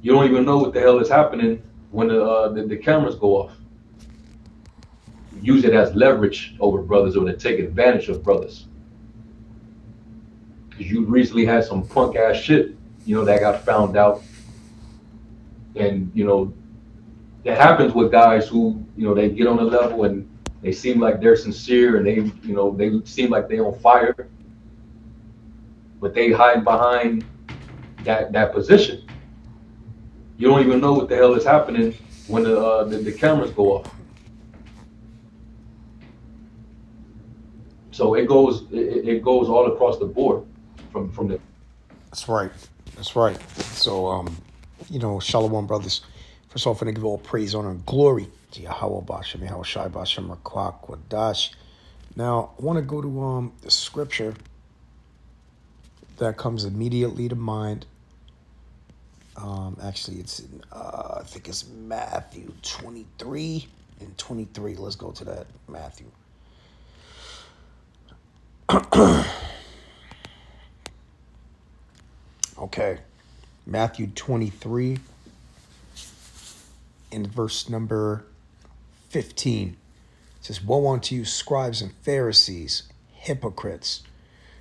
You don't even know what the hell is happening when the cameras go off. Use it as leverage over brothers or to take advantage of brothers. Because you recently had some punk ass shit, that got found out. And, it happens with guys who, they get on a level and they seem like they're sincere and they seem like they're on fire, but they hide behind that position. You don't even know what the hell is happening when the cameras go off. So it goes all across the board from the. That's right. That's right. So, Shalom, brothers. First off, I'm going to give all praise, honor, and glory to Yahweh Bashem, Yahweh Shai Bashem, Rakwa, Kwadash. Now, I want to go to the scripture that comes immediately to mind. Actually, it's I think it's Matthew 23 and 23. Let's go to that, Matthew. Okay, Matthew 23 in verse number 15. It says, "Woe unto you, scribes and Pharisees, hypocrites!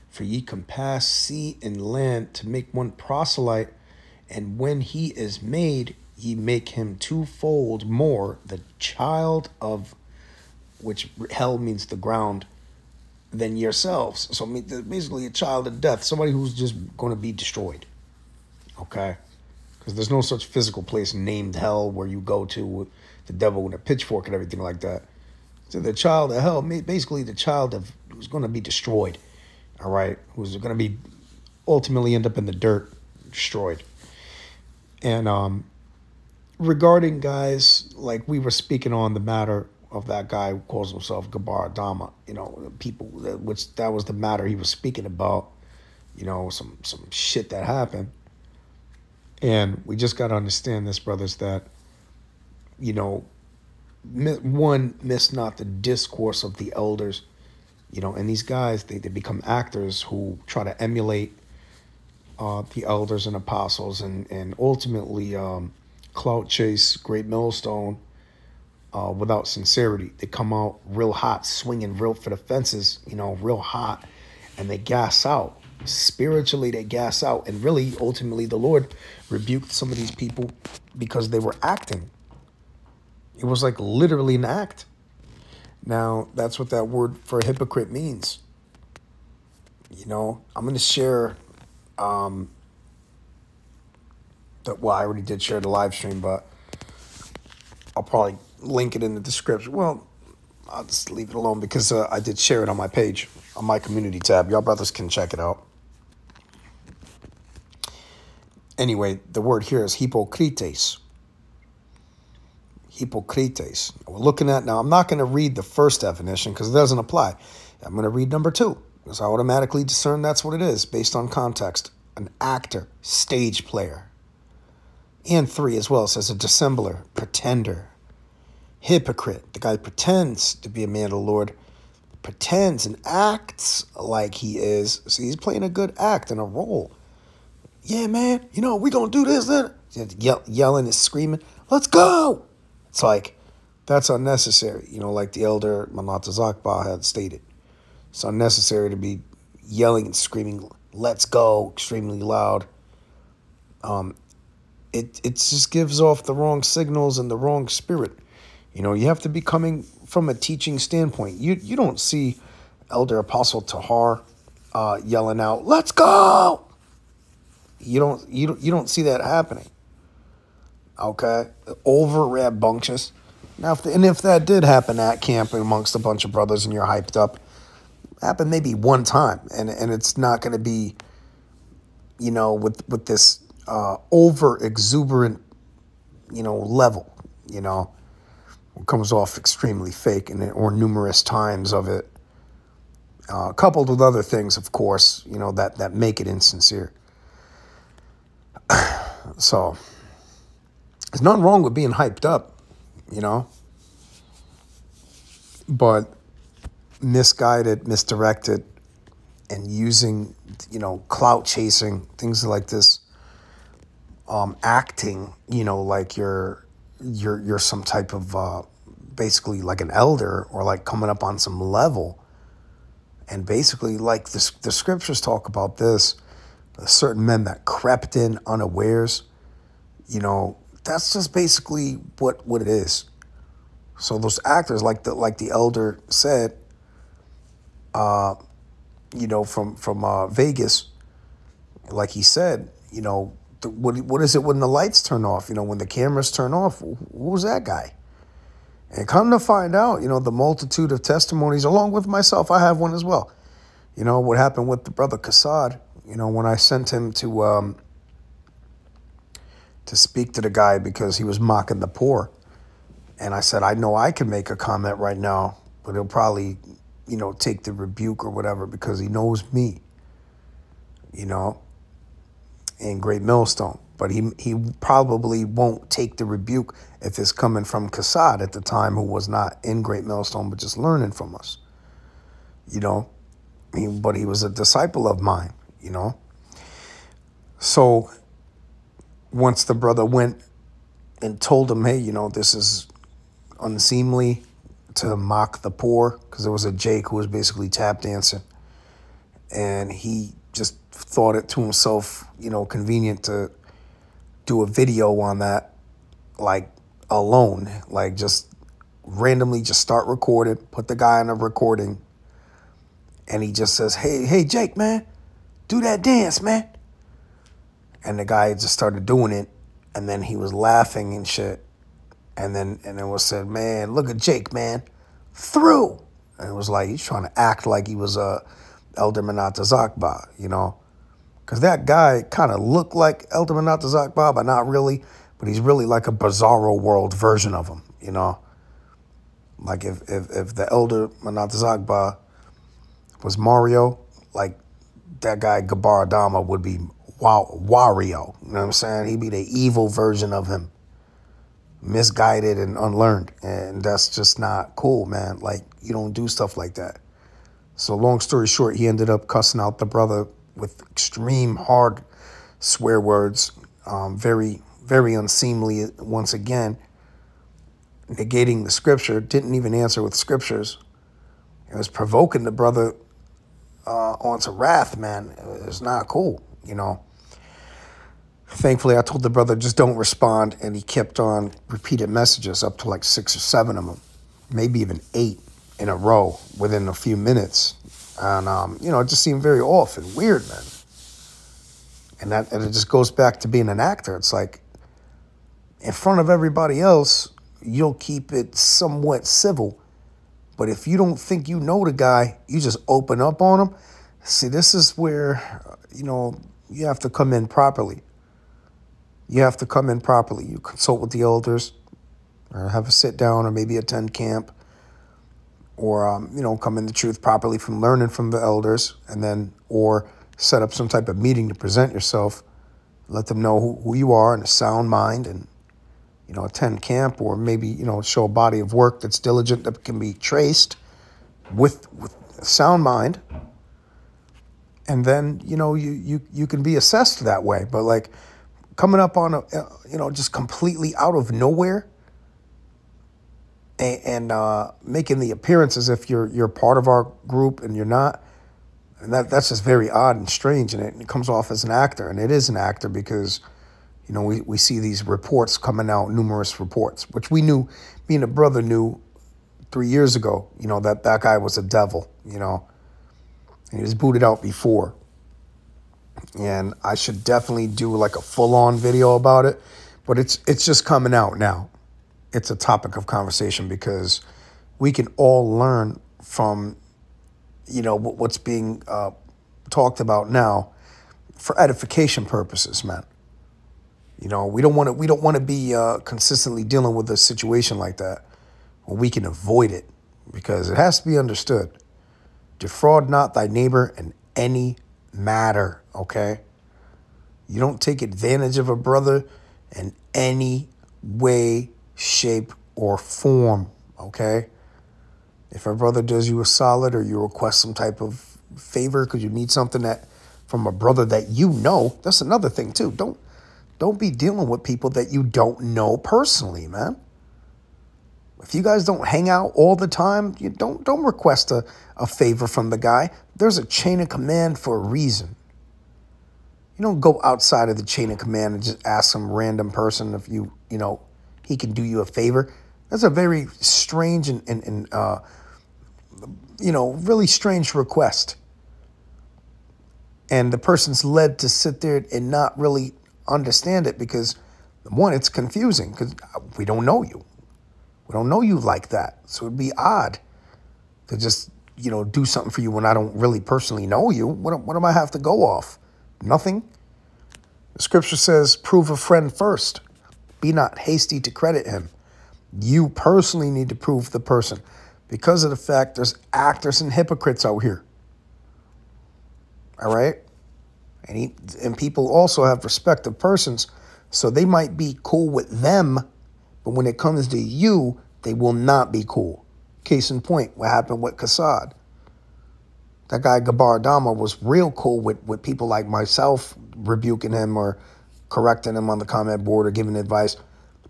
For ye compass sea and land to make one proselyte, and when he is made, ye make him twofold more the child of," which hell means the ground, "than yourselves." So basically a child of death, somebody who's just going to be destroyed. Okay? Because there's no such physical place named hell where you go to with the devil with a pitchfork and everything like that. So the child of hell, basically the child of who's going to be destroyed. All right? Who's going to be ultimately end up in the dirt, destroyed. And regarding guys, like we were speaking on the matter of that guy who calls himself Gabar Adama, people, which that was the matter he was speaking about, some shit that happened. And we just got to understand this, brothers, that, one, miss not the discourse of the elders, and these guys, they become actors who try to emulate the elders and apostles and ultimately clout chase great millstone without sincerity. They come out real hot, swinging real for the fences, real hot, and they gas out. Spiritually, they gas out. And really, ultimately, the Lord rebuked some of these people because they were acting. It was like literally an act. Now, that's what that word for hypocrite means. I'm going to share, I already did share the live stream, but I'll probably link it in the description. Well, I'll just leave it alone because I did share it on my page, on my community tab. Y'all brothers can check it out. Anyway, the word here is hypocrites. Hypocrites. We're looking at, now I'm not going to read the first definition because it doesn't apply. I'm going to read number 2 because I automatically discern that's what it is based on context. An actor, stage player. And 3 as well, it says a dissembler, pretender. Hypocrite, the guy pretends to be a man of the Lord, pretends and acts like he is. So he's playing a good act and a role. Yeah, man, we gonna do this, then. Yelling and screaming, let's go. It's like, that's unnecessary. Like the elder Manata Zakba had stated. It's unnecessary to be yelling and screaming, let's go, extremely loud. It just gives off the wrong signals and the wrong spirit. You have to be coming from a teaching standpoint. You don't see Elder Apostle Tahar yelling out, let's go. You don't see that happening. Okay? Over rambunctious. Now, if that did happen at camp amongst a bunch of brothers and you're hyped up, happened maybe one time, and it's not going to be, with this over exuberant, level, it comes off extremely fake, or numerous times of it, coupled with other things, of course, that make it insincere. So there's nothing wrong with being hyped up, but misguided, misdirected, and using, clout chasing, things like this, acting, like you're some type of basically like an elder or like coming up on some level. And basically, like the scriptures talk about this, certain men that crept in unawares, that's just basically what it is. So those actors, like the elder said, from Vegas, like he said, what is it when the lights turn off? When the cameras turn off, who was that guy? And come to find out, the multitude of testimonies, along with myself, I have one as well. What happened with the brother Kassad, when I sent him to speak to the guy because he was mocking the poor. And I said, I know I can make a comment right now, but he'll probably, take the rebuke or whatever because he knows me, in Great Millstone. But he probably won't take the rebuke if it's coming from Kassad at the time, who was not in Great Millstone, but just learning from us, but he was a disciple of mine, So once the brother went and told him, hey, this is unseemly to mock the poor, because there was a Jake who was basically tap dancing, and he just thought it to himself, convenient to do a video on that, like alone, like just randomly just start recording, put the guy on a recording, and he just says, hey, Jake, man, do that dance, man. And the guy just started doing it, and then he was laughing and shit. And then it was said, man, look at Jake, man, through. And it was like he's trying to act like he was Elder Manata Zakba, because that guy kind of looked like Elder Manata Zakba, but not really. But he's really like a bizarro world version of him, Like if the Elder Manata Zakba was Mario, like that guy Gabar Adama would be Wario. You know what I'm saying? He'd be the evil version of him. Misguided and unlearned. And that's just not cool, man. Like, you don't do stuff like that. So long story short, he ended up cussing out the brother with extreme hard swear words. Very, very unseemly once again. Negating the scripture. Didn't even answer with scriptures. It was provoking the brother onto wrath, man. It's not cool, Thankfully, I told the brother, just don't respond, and he kept on repeated messages up to like 6 or 7 of them, maybe even 8 in a row within a few minutes. And, it just seemed very off and weird, man. And it just goes back to being an actor. It's like, in front of everybody else, you'll keep it somewhat civil. But if you don't think you know the guy, you just open up on him. See, this is where, you have to come in properly. You have to come in properly. You consult with the elders, or have a sit down, or maybe attend camp, or, come in the truth properly from learning from the elders, and then, or set up some type of meeting to present yourself, let them know who you are in a sound mind, and, attend camp, or maybe, show a body of work that's diligent, that can be traced with a sound mind. And then, you can be assessed that way. But like, coming up on just completely out of nowhere and making the appearance as if you're part of our group and you're not, and that's just very odd and strange, and it comes off as an actor, and it is an actor because we see these reports coming out, numerous reports, which we knew, me and a brother knew 3 years ago, that guy was a devil, and he was booted out before. And I should definitely do like a full-on video about it, but it's just coming out now. It's a topic of conversation because we can all learn from, what's being talked about now for edification purposes, man. We don't want to be consistently dealing with a situation like that when we can avoid it, because it has to be understood. Defraud not thy neighbor in any matter, okay? You don't take advantage of a brother in any way, shape, or form, okay? If a brother does you a solid, or you request some type of favor because you need something that from a brother that that's another thing too. Don't be dealing with people that you don't know personally, man. If you guys don't hang out all the time, you don't request a favor from the guy. There's a chain of command for a reason. You don't go outside of the chain of command and just ask some random person if he can do you a favor. That's a very strange and really strange request. And the person's led to sit there and not really understand it because, one, it's confusing because we don't know you. We don't know you like that. So it'd be odd to just, do something for you when I don't really personally know you. What do I have to go off? Nothing. The scripture says, prove a friend first. Be not hasty to credit him. You personally need to prove the person because of the fact there's actors and hypocrites out here. All right? And people also have respect of persons, so they might be cool with them, but when it comes to you, they will not be cool. Case in point, what happened with Kassad. That guy, Gabar Adama, was real cool with people like myself rebuking him or correcting him on the comment board or giving advice.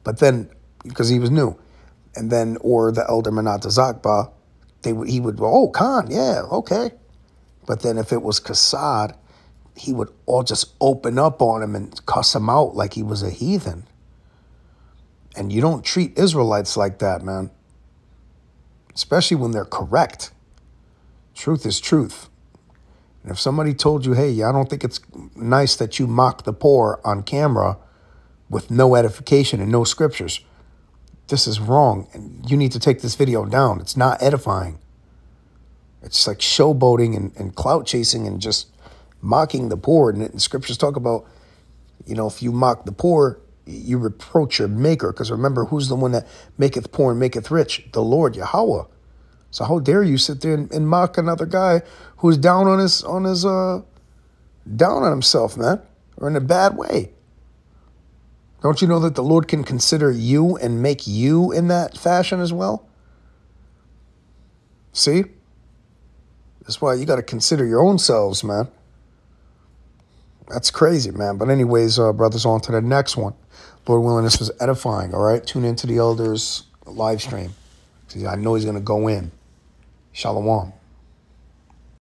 But then, because he was new, and then, or the elder Manata Zakba, he would, oh, Khan, yeah, okay. But then if it was Kassad, he would all just open up on him and cuss him out like he was a heathen. And you don't treat Israelites like that, man. Especially when they're correct. Truth is truth. And if somebody told you, hey, I don't think it's nice that you mock the poor on camera with no edification and no scriptures, this is wrong. And you need to take this video down. It's not edifying. It's like showboating and clout chasing and just mocking the poor. And the scriptures talk about, if you mock the poor, you reproach your maker. Because remember, who's the one that maketh poor and maketh rich? The Lord, Yahweh. So how dare you sit there and mock another guy who's down on himself, man, or in a bad way? Don't you know that the Lord can consider you and make you in that fashion as well? See? That's why you got to consider your own selves, man. That's crazy, man. But anyways, brothers, on to the next one. Lord willing, this was edifying, all right? Tune into the elders live stream. See, I know he's going to go in. Shalom.